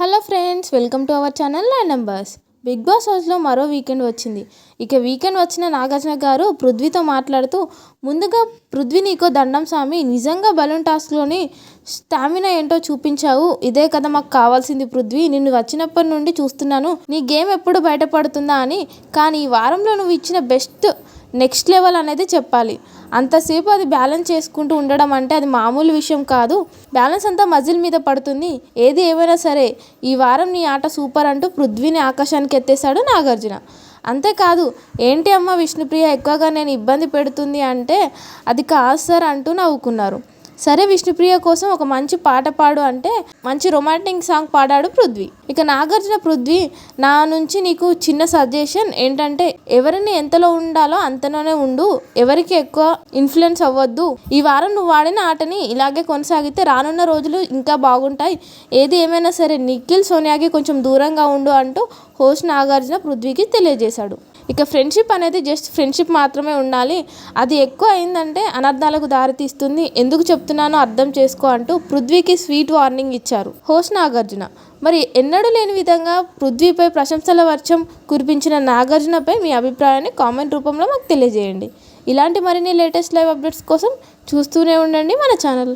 Hello friends, welcome to our channel land numbers. Bigg Boss హౌస్లో మరో weekend వచ్చింది. Weekend వచ్చిన నాగార్జున గారు పృథ్వీతో మాట్లాడుతూ, ముందుగా పృథ్వీ నీకో దండం స్వామి, నిజంగా బలూన్ టాస్క్లోని స్టామినా ఏంటో చూపించావు. ఇదే కదా మాకు కావాల్సింది పృథ్వీ. నిన్ను వచ్చినప్పటి నుండి చూస్తున్నాను, నీ గేమ్ ఎప్పుడు బయటపడుతుందా అని. కానీ ఈ వారంలో నువ్వు ఇచ్చిన బెస్ట్ నెక్స్ట్ లెవెల్ అనేది చెప్పాలి. అంతసేపు అది బ్యాలెన్స్ చేసుకుంటూ ఉండడం అంటే అది మామూలు విషయం కాదు. బ్యాలెన్స్ అంతా మజిల్ మీద పడుతుంది. ఏది ఏమైనా సరే ఈ వారం నీ ఆట సూపర్ అంటూ పృథ్వీని ఆకాశానికి ఎత్తేశాడు నాగార్జున. అంతేకాదు, ఏంటి అమ్మ విష్ణుప్రియ ఎక్కువగా నేను ఇబ్బంది పెడుతుంది అంటే, అది కాదు సార్ అంటూ నవ్వుకున్నారు. సరే విష్ణుప్రియ కోసం ఒక మంచి పాట పాడు అంటే మంచి రొమాంటిక్ సాంగ్ పాడాడు పృథ్వీ. నాగార్జున, పృథ్వీ నా నుంచి నీకు చిన్న సజెషన్ ఏంటంటే, ఎవరిని ఎంతలో ఉండాలో అంతలోనే ఉండు, ఎవరికి ఎక్కువ ఇన్ఫ్లుయెన్స్ అవ్వద్దు. ఈ వారం నువ్వు వాడిన ఆటని ఇలాగే కొనసాగితే రానున్న రోజులు ఇంకా బాగుంటాయి. ఏది ఏమైనా సరే నిఖిల్, సోనియాకి కొంచెం దూరంగా ఉండు అంటూ హోస్ట్ నాగార్జున పృథ్వీకి తెలియజేశాడు. ఫ్రెండ్షిప్ అనేది జస్ట్ ఫ్రెండ్షిప్ మాత్రమే ఉండాలి, అది ఎక్కువ అయిందంటే అనర్థాలకు దారితీస్తుంది, ఎందుకు చెప్తున్నానో అర్థం చేసుకో అంటూ పృథ్వీకి స్వీట్ వార్నింగ్ ఇచ్చారు హోస్ట్ నాగార్జున. మరి ఎన్నడూ లేని విధంగా పృథ్వీపై ప్రశంసల వర్షం కురిపించిన నాగార్జునపై మీ అభిప్రాయాన్ని కామెంట్ రూపంలో మాకు తెలియజేయండి. ఇలాంటి మరిన్ని లేటెస్ట్ లైవ్ అప్డేట్స్ కోసం చూస్తూనే ఉండండి మన ఛానల్.